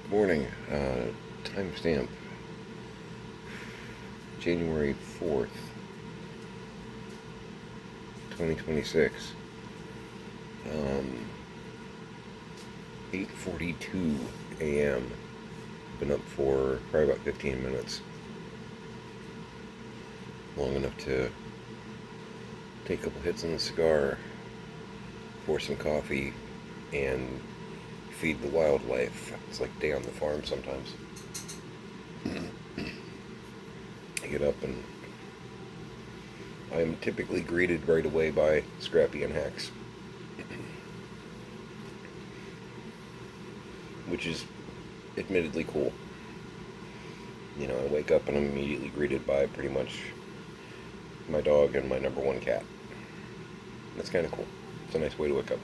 Morning. Timestamp January 4th, 2026. Um, 8:42 a.m. Been up for probably about 15 minutes. Long enough to take a couple hits on the cigar, pour some coffee, and feed the wildlife. It's like a day on the farm sometimes. I get up and I am typically greeted right away by Scrappy and Hacks, which is admittedly cool. I wake up and I'm immediately greeted by pretty much my dog and my number one cat. That's kind of cool. It's a nice way to wake up.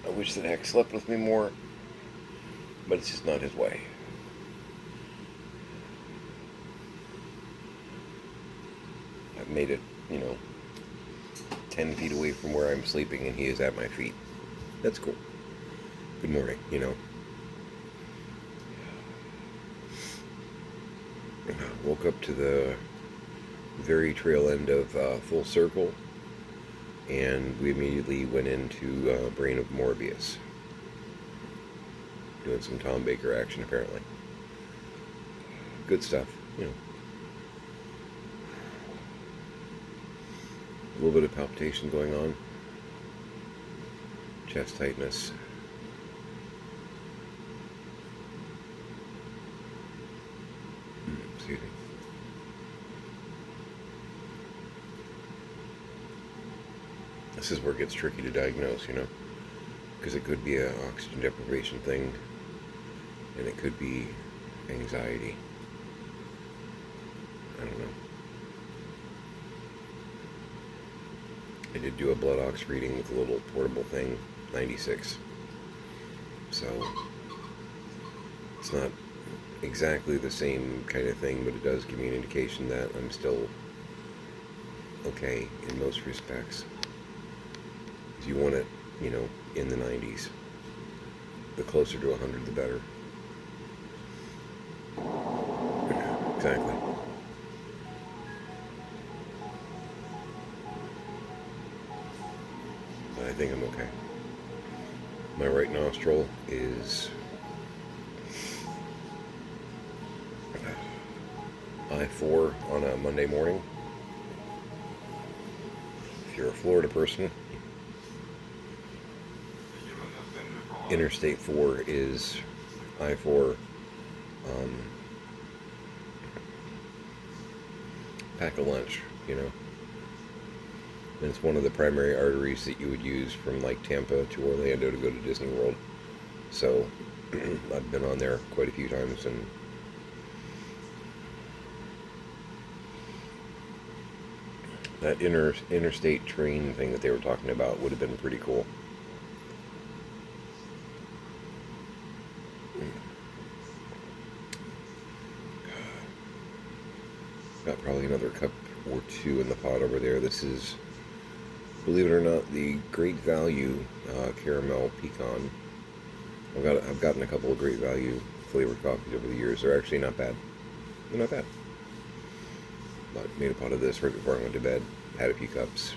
I wish that Hacks slept with me more, but it's just not his way. I've made it, 10 feet away from where I'm sleeping and he is at my feet. That's cool. Good morning. Woke up to the very trail end of Full Circle, and we immediately went into Brain of Morbius. Doing some Tom Baker action, apparently. Good stuff. A little bit of palpitation going on. Chest tightness. Excuse me. This is where it gets tricky to diagnose, because it could be an oxygen deprivation thing, and it could be anxiety. I don't know. I did do a blood ox reading with a little portable thing, 96. So, it's not exactly the same kind of thing, but it does give me an indication that I'm still okay in most respects. If you want it, in the 90s. The closer to 100, the better. Exactly. But I think I'm okay. My right nostril is I4 on a Monday morning. If you're a Florida person, Interstate 4 is I4. Pack a lunch. And it's one of the primary arteries that you would use from like Tampa to Orlando to go to Disney World. So I've been on there quite a few times, and that interstate train thing that they were talking about would have been pretty cool. Got probably another cup or two in the pot over there. This is, believe it or not, the Great Value caramel pecan. I've gotten a couple of Great Value flavored coffees over the years. They're actually not bad. They're not bad. But made a pot of this right before I went to bed. Had a few cups.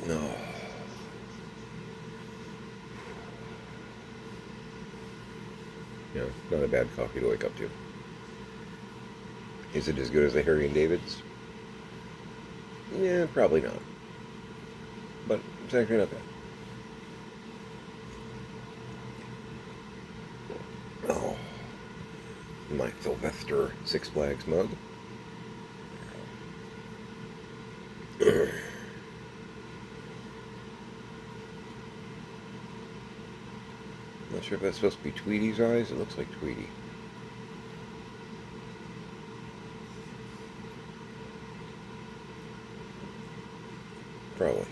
No. Not a bad coffee to wake up to. Is it as good as the Harry and David's? Yeah, probably not. But it's actually not bad. Oh, my Sylvester Six Flags mug. Not sure if that's supposed to be Tweety's eyes. It looks like Tweety. Probably.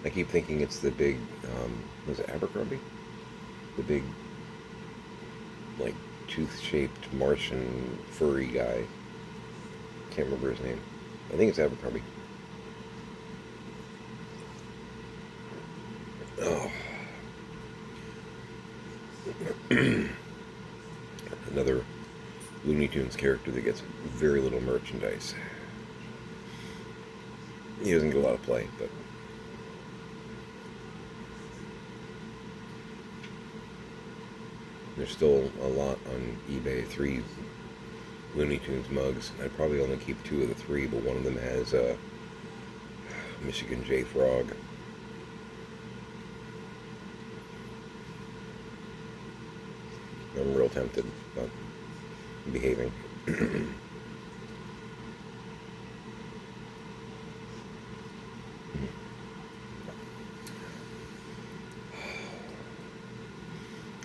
I keep thinking it's the big, was it Abercrombie? The big, like, tooth-shaped Martian furry guy. Can't remember his name. I think it's Abercrombie. Oh, another Looney Tunes character that gets very little merchandise. He doesn't get a lot of play, but there's still a lot on eBay. 3 Looney Tunes mugs. I'd probably only keep 2 of the 3, but one of them has a Michigan J Frog. I'm real tempted, but I'm behaving.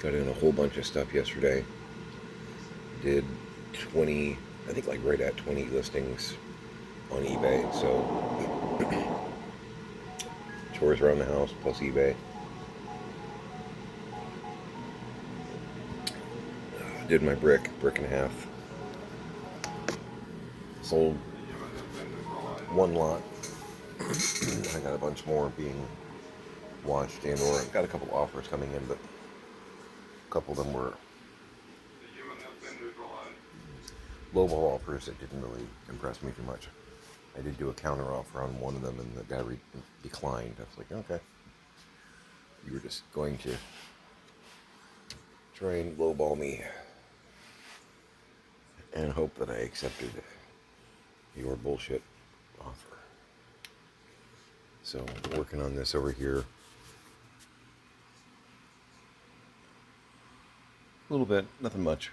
Got in a whole bunch of stuff yesterday. Did 20, I think like right at 20 listings on eBay. So chores around the house plus eBay. Did my brick and a half. Sold 1 lot. I got a bunch more being watched and or got a couple offers coming in, but a couple of them were lowball offers that didn't really impress me too much. I did do a counter offer on one of them and the guy declined. I was like, okay. You were just going to try and lowball me and hope that I accepted your bullshit offer. So, working on this over here. A little bit, nothing much.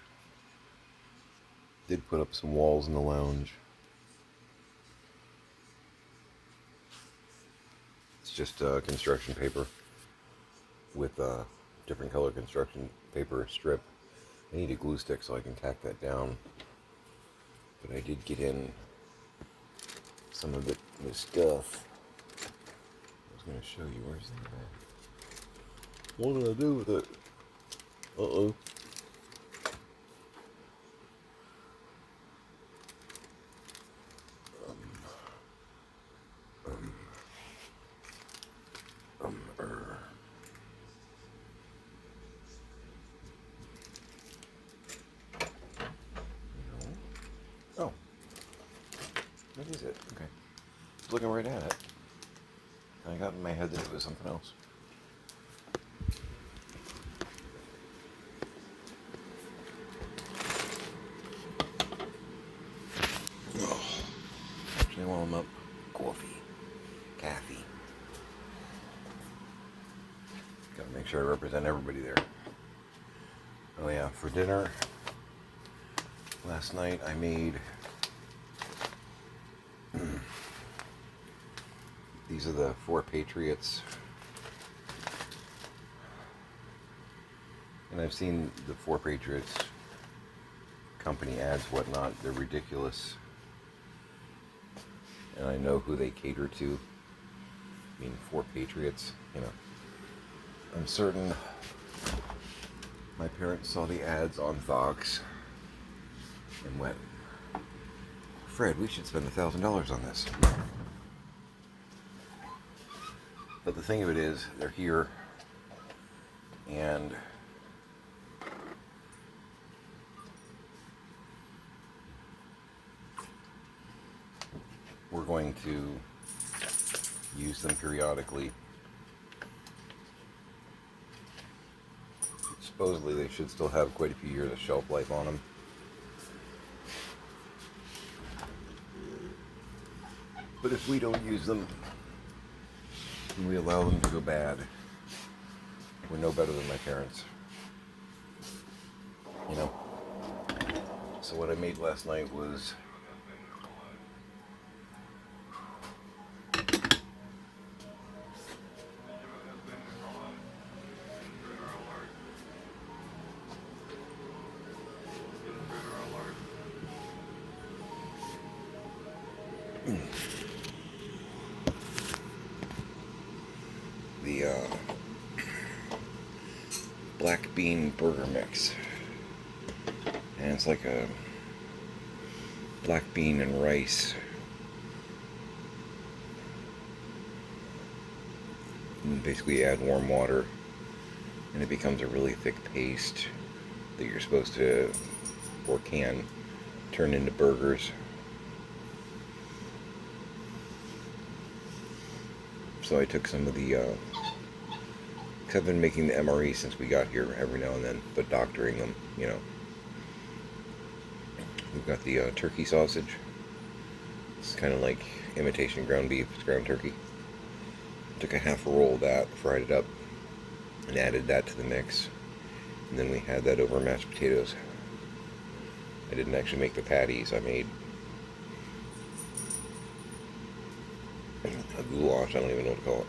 Did put up some walls in the lounge. It's just construction paper with different color construction paper strip. I need a glue stick so I can tack that down. But I did get in some of the stuff. I was going to show you. Where's that? What did I do with it? Uh-oh. Oh. What is it? Okay. Looking right at it. I got in my head that it was something else. Oh. Actually, while I'm up, coffee. Gotta make sure I represent everybody there. Oh yeah, for dinner last night I made these are the 4 Patriots, and I've seen the 4 Patriots company ads, whatnot. They're ridiculous, and I know who they cater to. I mean, 4 Patriots, you know. I'm certain my parents saw the ads on Fox and went, Fred, we should spend $1,000 on this. But the thing of it is, they're here, and we're going to use them periodically. Supposedly they should still have quite a few years of shelf life on them. But if we don't use them and we allow them to go bad, we're no better than my parents. You know? So what I made last night was the black bean burger mix, and it's like a black bean and rice And basically add warm water, and it becomes a really thick paste that you're supposed to, or can, turn into burgers. So I took some of the, cause I've been making the MRE since we got here every now and then, but doctoring them, you know. We've got the turkey sausage. It's kind of like imitation ground beef. It's ground turkey. Took a half a roll of that, fried it up, and added that to the mix. And then we had that over mashed potatoes. I didn't actually make the patties. I made a goulash. I don't even know what to call it.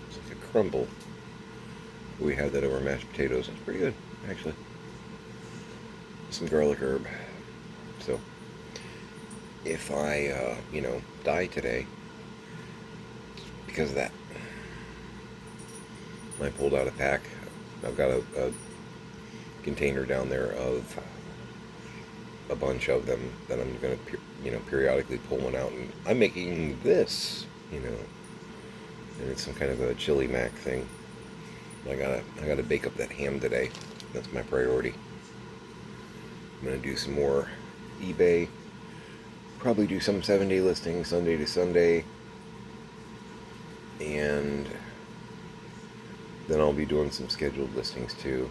It's like a crumble. We had that over mashed potatoes. It's pretty good, actually. Some garlic herb. So, if I, die today, it's because of that. I pulled out a pack. I've got a container down there of a bunch of them that I'm going to, periodically pull one out. And I'm making this, and it's some kind of a chili mac thing. I gotta bake up that ham today. That's my priority. I'm gonna do some more eBay. Probably do some 7-day listings, Sunday to Sunday. And then I'll be doing some scheduled listings too.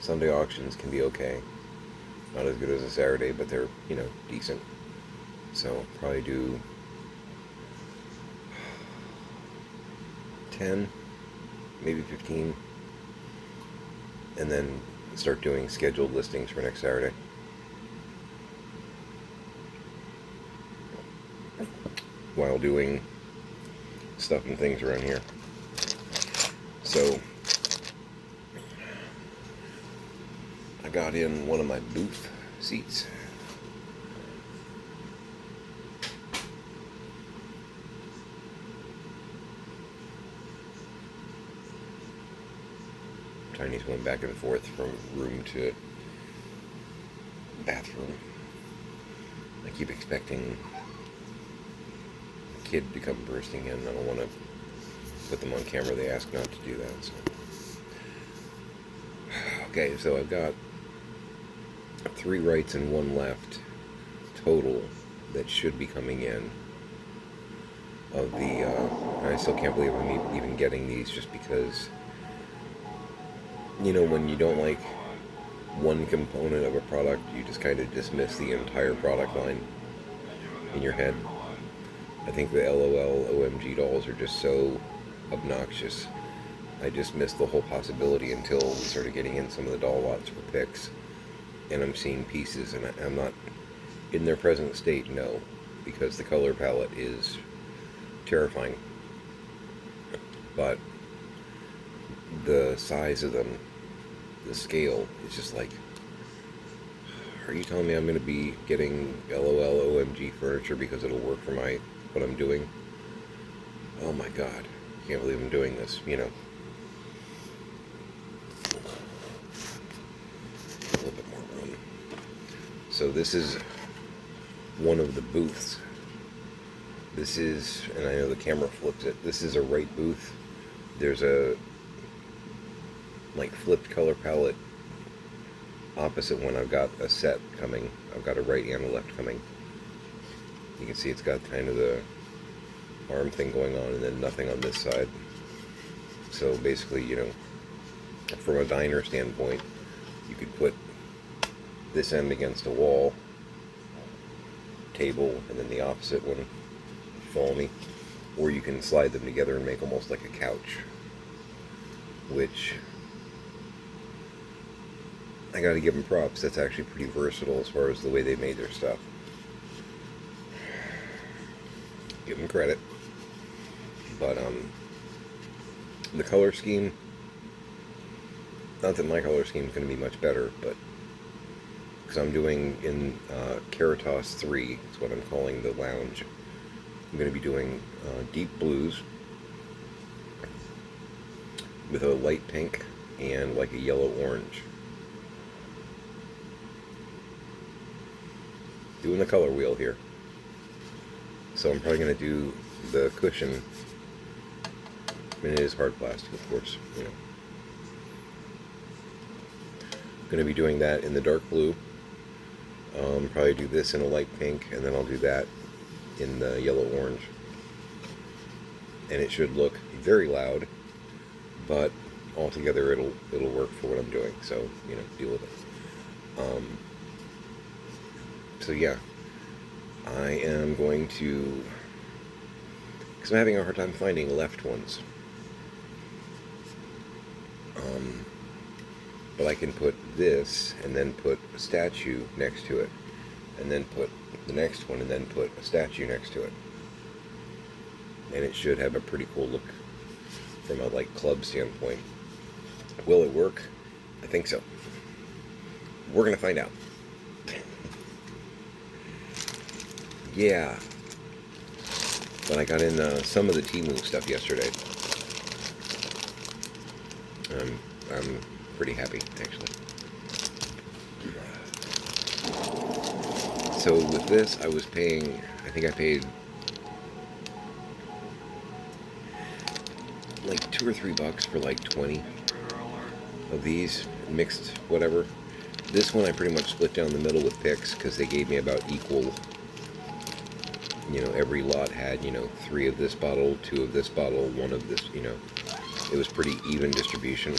Sunday auctions can be okay. Not as good as a Saturday, but they're, decent. So probably do 10, maybe 15. And then start doing scheduled listings for next Saturday. While doing stuff and things around here. So I got in one of my booth seats. Tiny's going back and forth from room to bathroom. I keep expecting a kid to come bursting in. I don't want to put them on camera. They ask not to do that. So. Okay, so I've got 3 rights and 1 left total that should be coming in. Of the, I still can't believe I'm even getting these, just because, when you don't like one component of a product, you just kind of dismiss the entire product line in your head. I think the LOL OMG dolls are just so obnoxious. I just missed the whole possibility until we started getting in some of the doll lots for picks, and I'm seeing pieces, and I'm not in their present state, no, because the color palette is terrifying. But the size of them, the scale, is just like, are you telling me I'm going to be getting LOL OMG furniture because it'll work for what I'm doing? Oh my god, I can't believe I'm doing this, A little bit more room. So this is one of the booths. This is, and I know the camera flips it, this is a right booth. There's a flipped color palette opposite one. I've got a set coming. I've got a right and a left coming. You can see it's got kind of the arm thing going on and then nothing on this side. So basically, from a diner standpoint, you could put this end against a wall, table, and then the opposite one, follow me, or you can slide them together and make almost like a couch, which I gotta give them props. That's actually pretty versatile as far as the way they made their stuff. Give them credit. But the color scheme, not that my color scheme is going to be much better, but because I'm doing in Caritas 3, is what I'm calling the lounge. I'm going to be doing deep blues with a light pink and like a yellow orange. Doing the color wheel here. So I'm probably going to do the cushion And it is hard plastic, of course, you know. Going to be doing that in the dark blue. Probably do this in a light pink, and then I'll do that in the yellow-orange. And it should look very loud, but altogether it'll work for what I'm doing. So, you know, deal with it. So yeah, I am going to, because I'm having a hard time finding left ones. But I can put this and then put a statue next to it, and then put the next one and then put a statue next to it. And it should have a pretty cool look from a like club standpoint. Will it work? I think so. We're gonna find out. Yeah. But I got in some of the Temu stuff yesterday. I'm pretty happy, actually. So with this, I was paying, I think I paid like $2 or $3 for like 20 of these, mixed whatever. This one I pretty much split down the middle with picks, because they gave me about equal, you know, every lot had, you know, 3 of this bottle, 2 of this bottle, 1 of this, you know. It was pretty even distribution.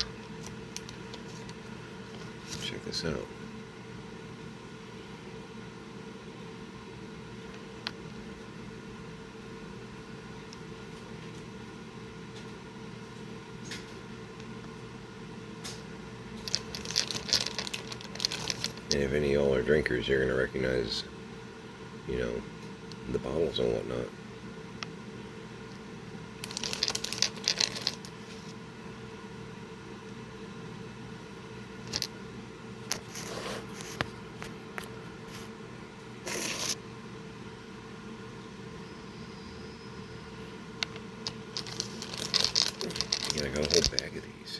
Check this out. And if any of y'all are drinkers, you're going to recognize, you know, the bottles and whatnot. Again, I got a whole bag of these.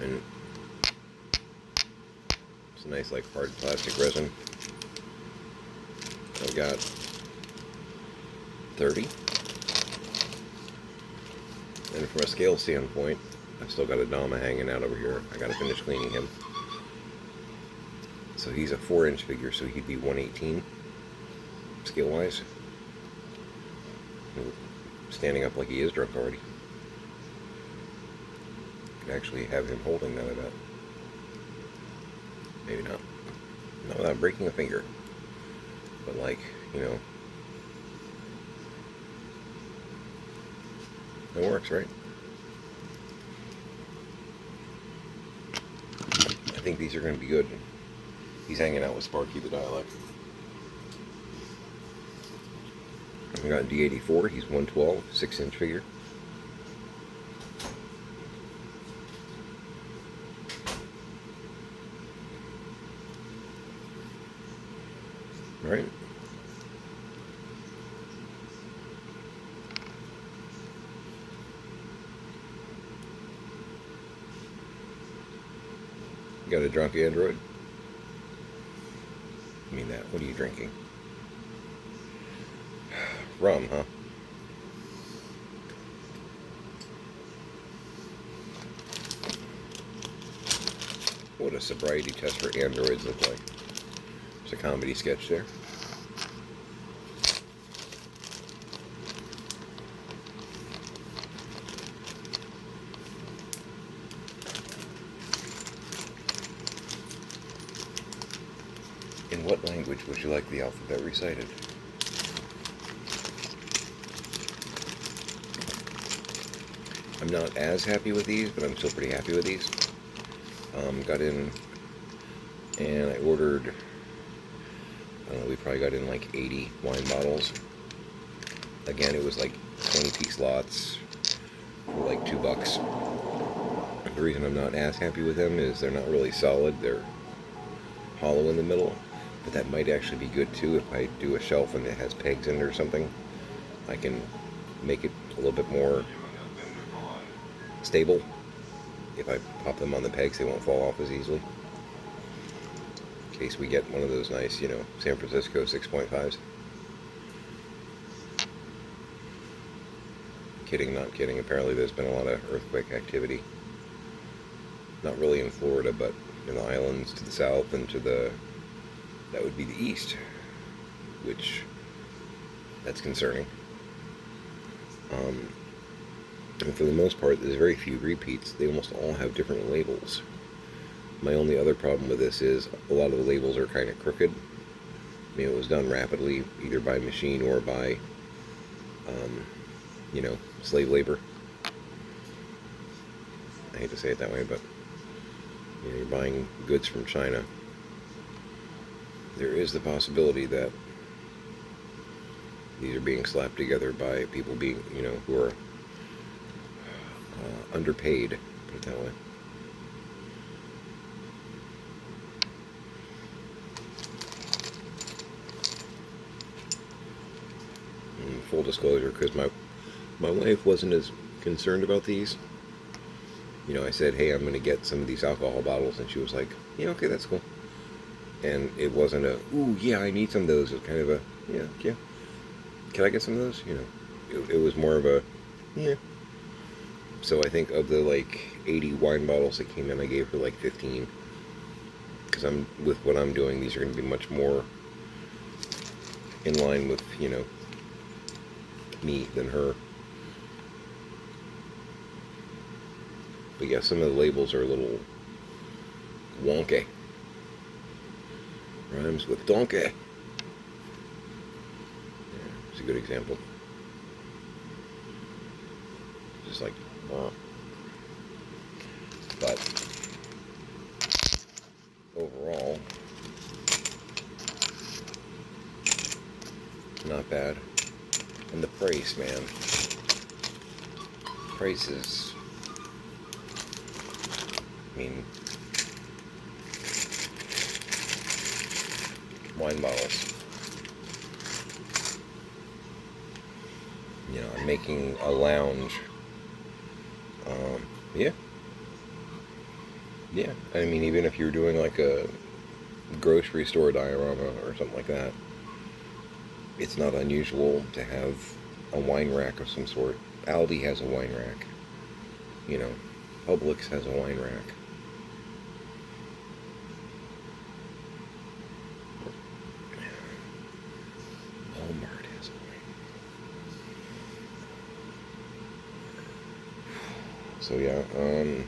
And it's a nice, like, hard plastic resin. I've got 30. And from a scale standpoint, I've still got a Dama hanging out over here. I gotta finish cleaning him. So he's a 4-inch figure, so he'd be 118 scale-wise. Standing up like he is drunk already. Could actually have him holding that, I bet. Maybe not. Not without breaking a finger. But like, you know. It works, right? I think these are going to be good. He's hanging out with Sparky the Dialect. We got D84, he's 112, 6-inch figure. Right? You got a drunk android? I mean that. What are you drinking? Rum, huh? What a sobriety test for androids look like. There's a comedy sketch there. In what language would you like the alphabet recited? I'm not as happy with these, but I'm still pretty happy with these. Got in, and I ordered, I don't know, we probably got in like 80 wine bottles. Again, it was like 20-piece lots for like $2. The reason I'm not as happy with them is they're not really solid. They're hollow in the middle, but that might actually be good too. If I do a shelf and it has pegs in it or something, I can make it a little bit more stable. If I pop them on the pegs, they won't fall off as easily. In case we get one of those nice, you know, San Francisco 6.5s. kidding, not kidding. Apparently there's been a lot of earthquake activity. Not really in Florida, but in the islands to the south and that would be the east, which, that's concerning. And for the most part, there's very few repeats. They almost all have different labels. My only other problem with this is a lot of the labels are kind of crooked. I mean, it was done rapidly, either by machine or by, slave labor. I hate to say it that way, but you're buying goods from China. There is the possibility that these are being slapped together by people being, who are underpaid, put it that way. And full disclosure, because my wife wasn't as concerned about these. I said, hey, I'm going to get some of these alcohol bottles, and she was like, yeah, okay, that's cool. And it wasn't a, ooh, yeah, I need some of those. It was kind of a, yeah. Can I get some of those? It was more of a, yeah. So I think of the 80 wine bottles that came in, I gave her 15. Because with what I'm doing, these are going to be much more in line with, me than her. But yeah, some of the labels are a little wonky. Rhymes with donkey. Yeah, it's a good example. Just like, but overall, not bad. And the price, man. Price is, wine bottles. I'm making a lounge. Yeah. Yeah. Even if you're doing a grocery store diorama or something like that, it's not unusual to have a wine rack of some sort. Aldi has a wine rack. Publix has a wine rack. Walmart has a wine. So yeah, I'm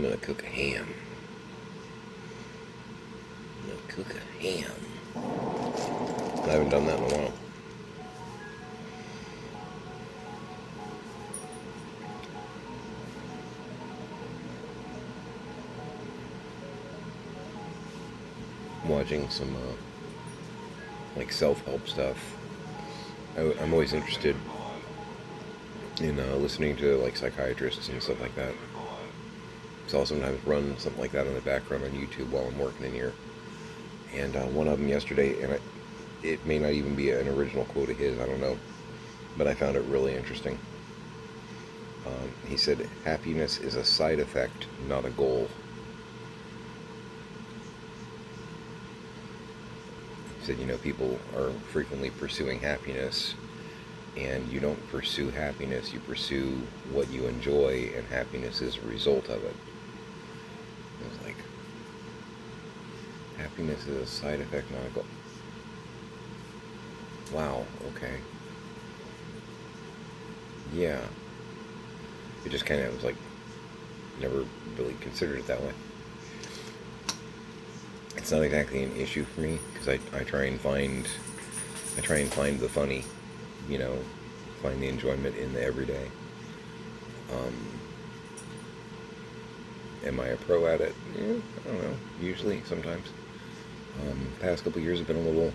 gonna cook a ham. I haven't done that in a while. Watching some self-help stuff. I'm always interested in listening to psychiatrists and stuff like that. So I'll sometimes run something like that in the background on YouTube while I'm working in here. And one of them yesterday, and it may not even be an original quote of his, I don't know, but I found it really interesting. He said, happiness is a side effect, not a goal. He said, people are frequently pursuing happiness, and you don't pursue happiness, you pursue what you enjoy, and happiness is a result of it. I was like, happiness is a side effect, not a goal. Wow, okay. Yeah. It just kind of was never really considered it that way. It's not exactly an issue for me, because I try and find the funny, find the enjoyment in the everyday. Am I a pro at it? Yeah, I don't know. Usually, sometimes. Past couple years have been a little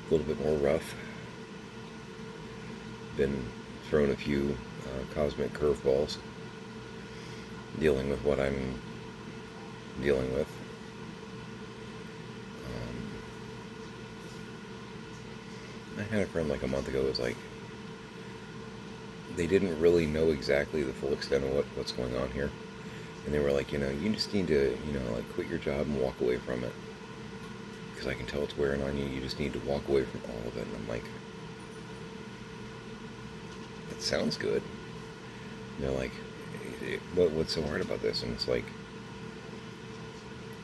bit more rough. Been thrown a few cosmic curveballs, dealing with what I'm dealing with. I had a friend a month ago who was like, they didn't really know exactly the full extent of what's going on here. And they were like, you just need to, quit your job and walk away from it. because I can tell it's wearing on you. You just need to walk away from all of it. And I'm like, sounds good. They're like, what's so hard about this? And it's like,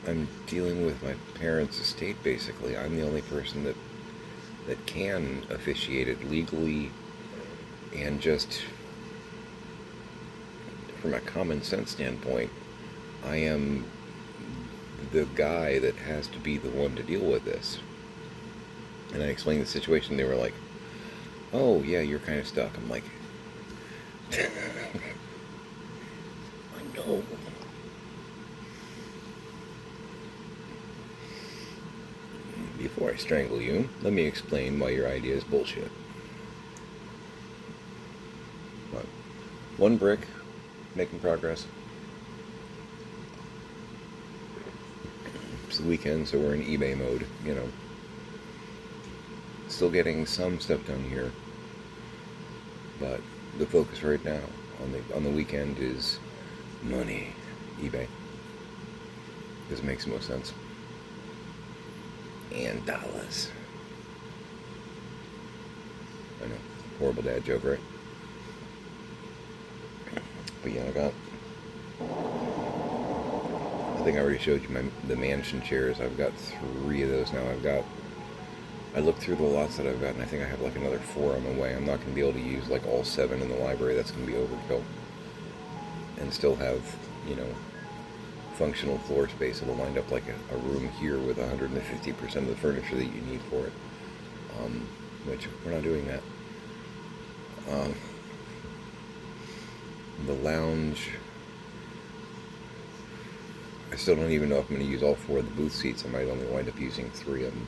I'm dealing with my parents' estate, basically. I'm the only person that can officiate it legally, and just from a common sense standpoint, I am the guy that has to be the one to deal with this. And I explained the situation. They were like, oh, yeah, you're kind of stuck. I'm like, I know. Before I strangle you, let me explain why your idea is bullshit. But one brick, making progress. It's the weekend, so we're in eBay mode, you know. Still getting some stuff done here, but the focus right now on the weekend is money, eBay, because it makes the most sense, and dollars. I know, horrible dad joke, right? But yeah, I think I already showed you the mansion chairs. I've got 3 of those now. I looked through the lots that I've got, and I think I have like another 4 on the way. I'm not going to be able to use like all 7 in the library. That's going to be overkill. And still have, you know, functional floor space. It'll wind up like a room here with 150% of the furniture that you need for it. Which we're not doing that. The lounge, I still don't even know if I'm going to use all 4 of the booth seats. I might only wind up using 3 of them.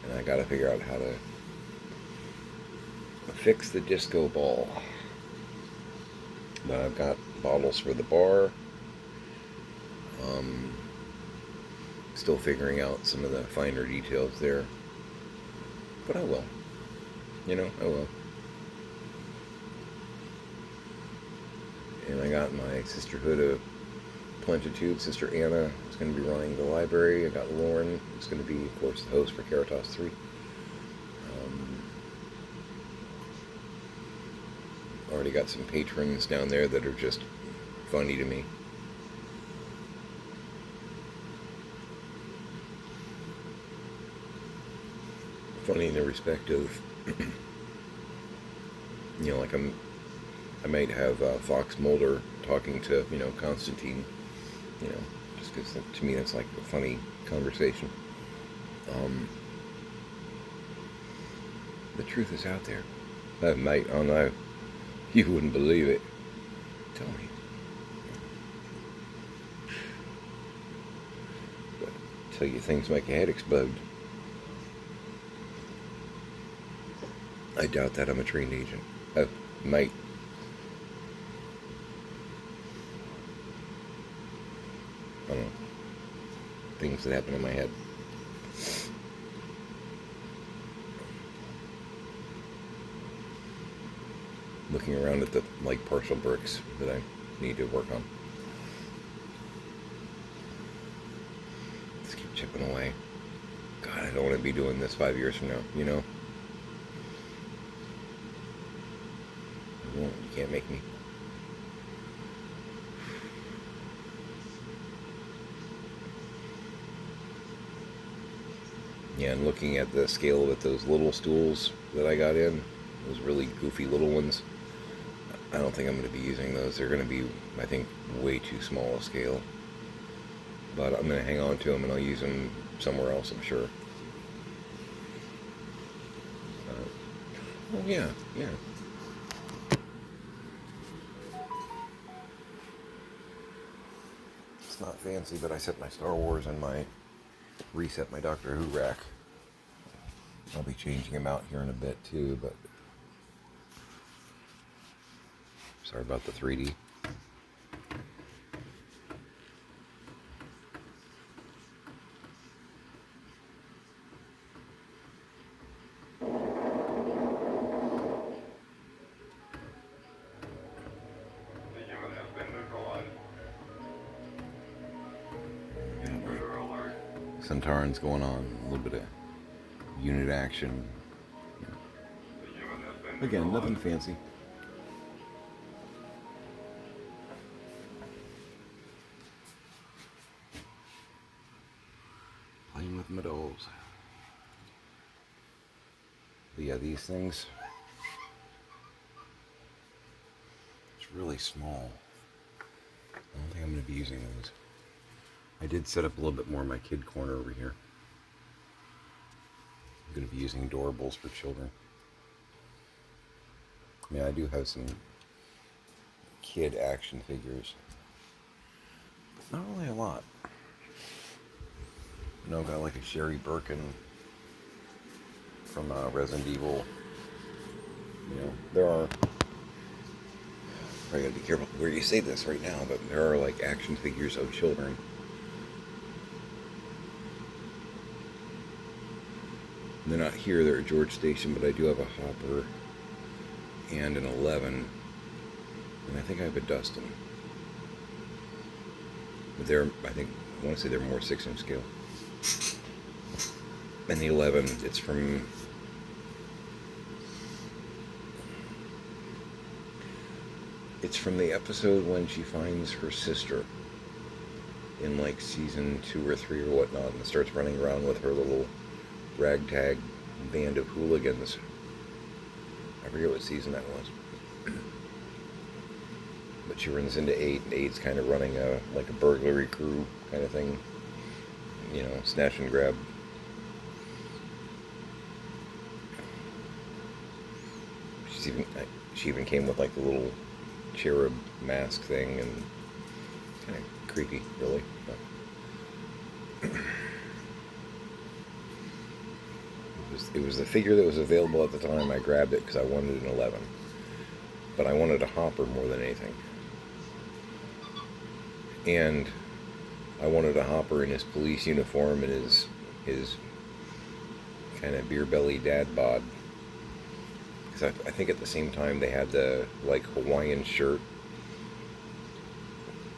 And I got to figure out how to fix the disco ball. But I've got bottles for the bar. Still figuring out some of the finer details there. But I will. You know, I will. And I got my Sisterhood of Plentitude. Sister Anna is going to be running the library. I got Lauren, who's going to be, of course, the host for Caritas 3. Already got some patrons down there that are just funny to me. Funny in the respect of, you know, like I might have Fox Mulder talking to, you know, Constantine, you know, just because to me that's like a funny conversation. The truth is out there. Mate, I know. You wouldn't believe it. Tell me. But tell you things make your head explode. I doubt that I'm a trained agent. Mate. I don't know. Things that happen in my head. Looking around at the like partial bricks that I need to work on. Just keep chipping away. God, I don't want to be doing this 5 years from now, you know? I won't. You can't make me. Yeah, and looking at the scale of those little stools that I got in, those really goofy little ones, I don't think I'm going to be using those. They're going to be, I think, way too small a scale. But I'm going to hang on to them and I'll use them somewhere else, I'm sure. Oh, yeah. It's not fancy, but I set my Star Wars and reset my Doctor Who rack. I'll be changing them out here in a bit too, but sorry about the 3D. Centauran's going on, a little bit of unit action. Again, nothing fancy. Playing with my dolls. But yeah, these things, it's really small. I don't think I'm going to be using those. I did set up a little bit more in my kid corner over here. I'm going to be using Doorables for children. I mean, I do have some kid action figures, but not really a lot. You know, got like a Sherry Birkin from Resident Evil. You know, there are, I gotta be careful where you say this right now, but there are like action figures of children. They're not here, they're at George Station, but I do have a Hopper and an 11, and I think I have a Dustin. But they're, I want to say they're more 6-inch scale. And the 11, it's from the episode when she finds her sister in like season 2 or 3 or whatnot, and starts running around with her little ragtag band of hooligans. I forget what season that was. But she runs into 8, and 8's kind of running like a burglary crew kind of thing. You know, snatch and grab. She even came with like the little cherub mask thing, and kind of creepy, really. But it was the figure that was available at the time. I grabbed it because I wanted an 11, but I wanted a Hopper more than anything, and I wanted a Hopper in his police uniform and his kind of beer belly dad bod. Because I think at the same time they had the like Hawaiian shirt,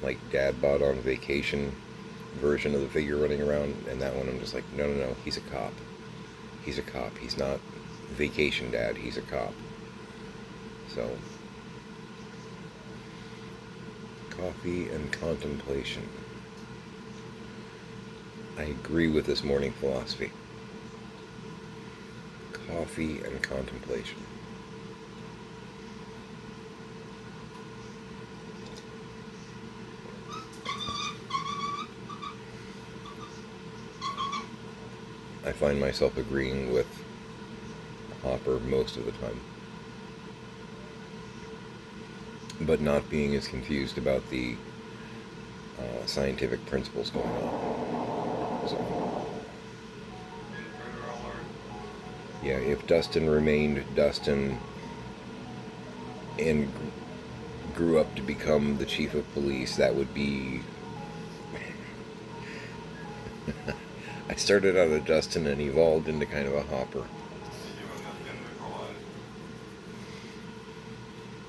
like dad bod on vacation version of the figure running around, and that one I'm just like, no, he's a cop. He's a cop. He's not vacation dad, he's a cop. So, coffee and contemplation. I agree with this morning philosophy. Coffee and contemplation. I find myself agreeing with Hopper most of the time, but not being as confused about the scientific principles going on. So, yeah, if Dustin remained Dustin and grew up to become the chief of police, that would be... I started out a Dustin and evolved into kind of a Hopper.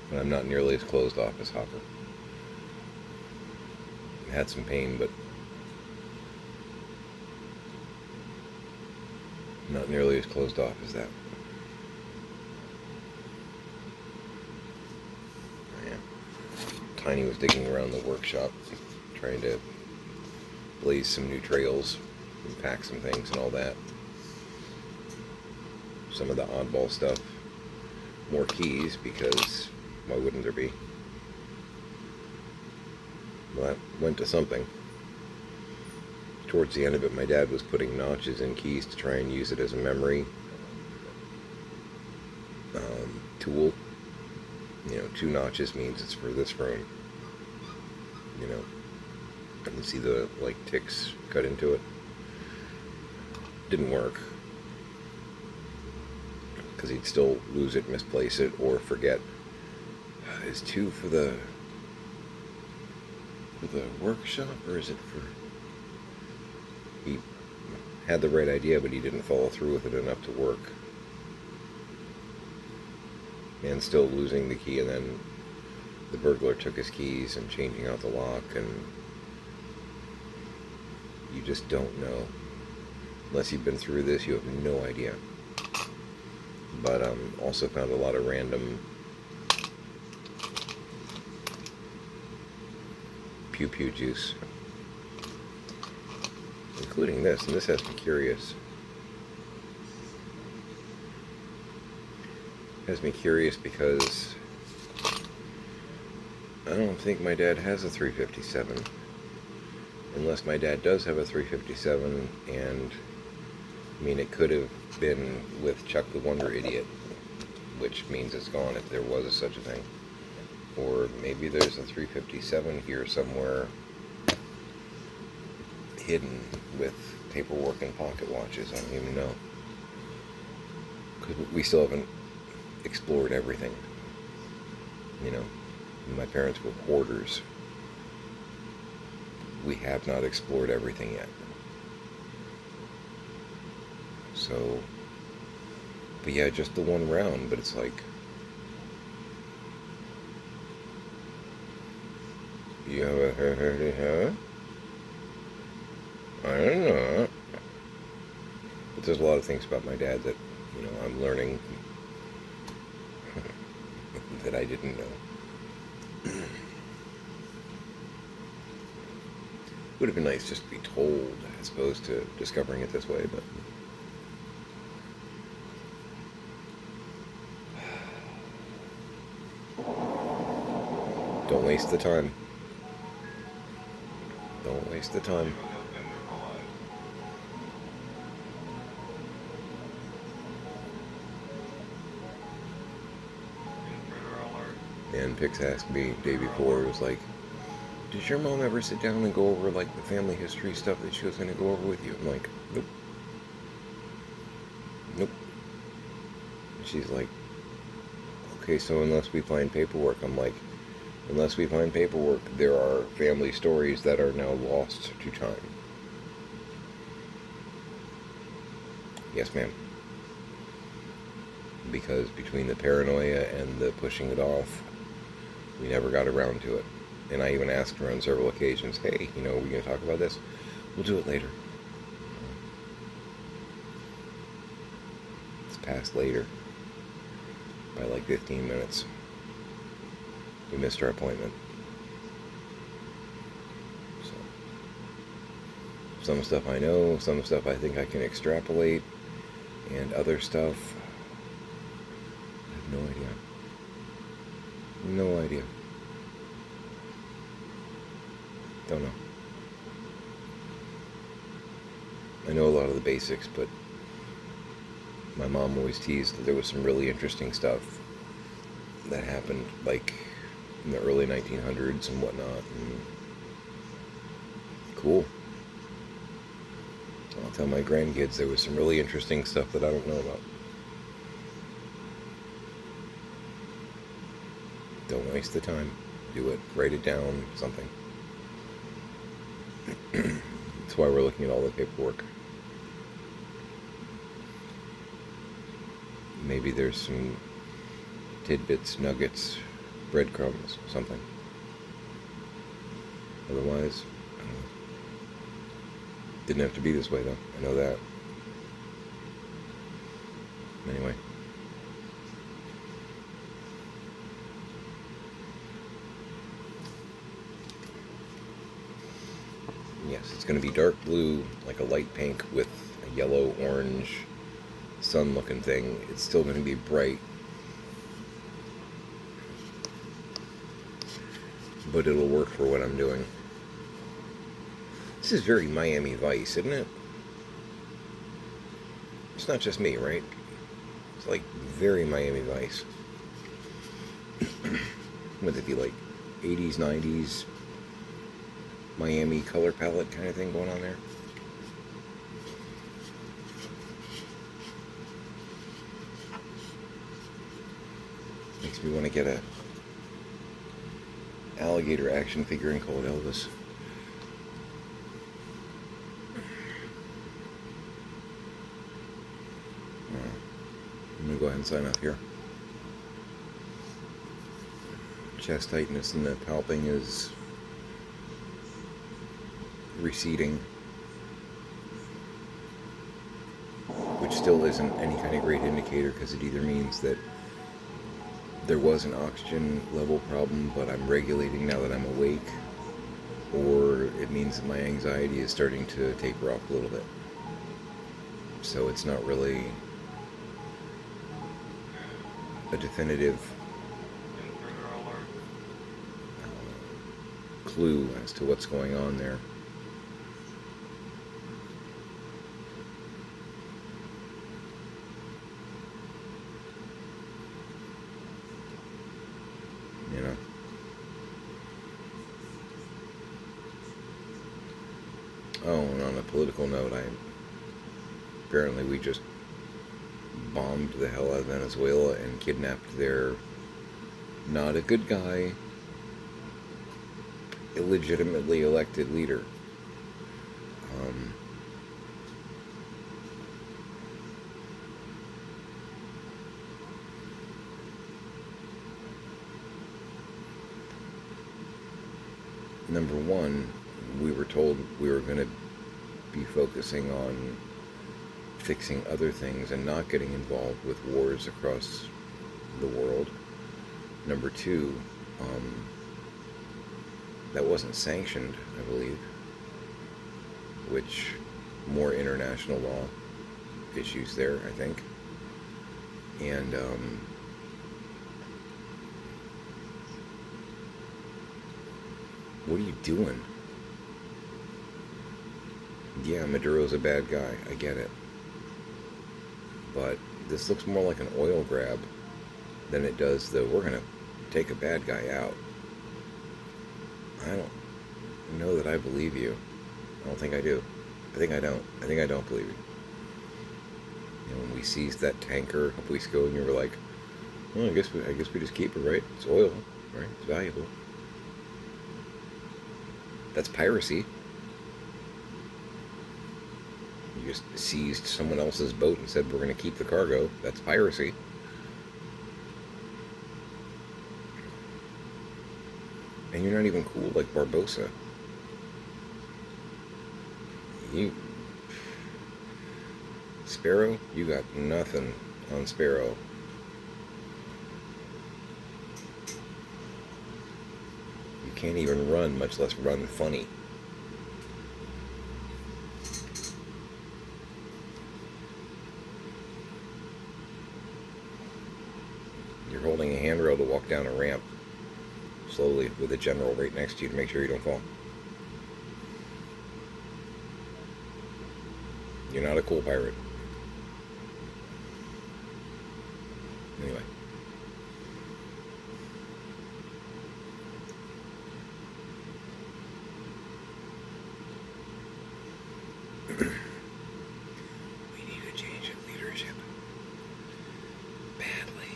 But I'm not nearly as closed off as Hopper. I had some pain, but not nearly as closed off as that. Yeah. Tiny was digging around the workshop, trying to blaze some new trails and pack some things and all that. Some of the oddball stuff. More keys, because why wouldn't there be? Well, that went to something. Towards the end of it, my dad was putting notches in keys to try and use it as a memory tool. You know, 2 notches means it's for this room. You know, I can see the like ticks cut into it. Didn't work, because he'd still lose it, misplace it, or forget. Is 2 for the workshop, or is it for... He had the right idea, but he didn't follow through with it enough to work. And still losing the key, and then the burglar took his keys and changing out the lock, and you just don't know. Unless you've been through this, you have no idea. but also found a lot of random Pew Pew juice, including this, and this has me curious. Has me curious because I don't think my dad has a 357. Unless my dad does have a 357, and I mean, it could have been with Chuck the Wonder Idiot, which means it's gone if there was such a thing. Or maybe there's a 357 here somewhere hidden with paperwork and pocket watches. I don't even know. Because we still haven't explored everything. You know, my parents were hoarders. We have not explored everything yet. So, but yeah, just the one round, but it's like, you ever heard of her? I don't know. But there's a lot of things about my dad that, you know, I'm learning that I didn't know. Would have been nice just to be told as opposed to discovering it this way, but don't waste the time. Don't waste the time. And Pix asked me the day before, it was like, did your mom ever sit down and go over like the family history stuff that she was going to go over with you? I'm like, nope. Nope. And she's like, okay, so unless we find paperwork, I'm like, unless we find paperwork, there are family stories that are now lost to time. Yes, ma'am. Because between the paranoia and the pushing it off, we never got around to it. And I even asked her on several occasions, hey, you know, are we going to talk about this? We'll do it later. It's past later by like 15 minutes. We missed our appointment. So, some stuff I know, some stuff I think I can extrapolate, and other stuff, I have no idea. No idea. Don't know. I know a lot of the basics, but my mom always teased that there was some really interesting stuff that happened, like in the early 1900s and whatnot. And cool. I'll tell my grandkids there was some really interesting stuff that I don't know about. Don't waste the time. Do it. Write it down. Something. That's why we're looking at all the paperwork. Maybe there's some tidbits, nuggets, breadcrumbs, something. Otherwise, I don't know. Didn't have to be this way, though. I know that. Anyway. Yes, it's going to be dark blue, like a light pink, with a yellow, orange, sun-looking thing. It's still going to be bright, but it'll work for what I'm doing. This is very Miami Vice, isn't it? It's not just me, right? It's like very Miami Vice. Would it be like 80s, 90s, Miami color palette kind of thing going on there? Makes me want to get a alligator action figurine called Elvis. I'm going to go ahead and sign off here. Chest tightness and the palping is receding, which still isn't any kind of great indicator, because it either means that there was an oxygen level problem, but I'm regulating now that I'm awake, or it means that my anxiety is starting to taper off a little bit. So it's not really a definitive clue as to what's going on there. You know? Oh, and on a political note, apparently we just bombed the hell out of Venezuela and kidnapped their not a good guy, illegitimately elected leader. Number one, we were told we were going to be focusing on fixing other things and not getting involved with wars across the world. Number two, that wasn't sanctioned, I believe, which more international law issues there, I think. And what are you doing? Yeah, Maduro's a bad guy, I get it. But this looks more like an oil grab than it does the we're gonna take a bad guy out. I don't know that I believe you. I don't think I do. I think I don't. I think I don't believe you. You know, when we seized that tanker a couple weeks ago, and you were like, "Well, I guess we just keep it, right? It's oil, right? It's valuable." That's piracy. You just seized someone else's boat and said, "We're going to keep the cargo." That's piracy. And you're not even cool like Barbosa. Sparrow, you got nothing on Sparrow. You can't even run, much less run funny. You're holding a handrail to walk down a ramp slowly with a general right next to you to make sure you don't fall. You're not a cool pirate. Anyway. We need a change in leadership. Badly.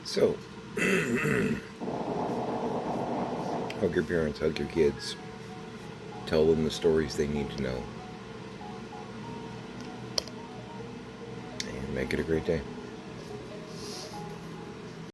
So, hug your parents, hug your kids. Tell them the stories they need to know. And make it a great day.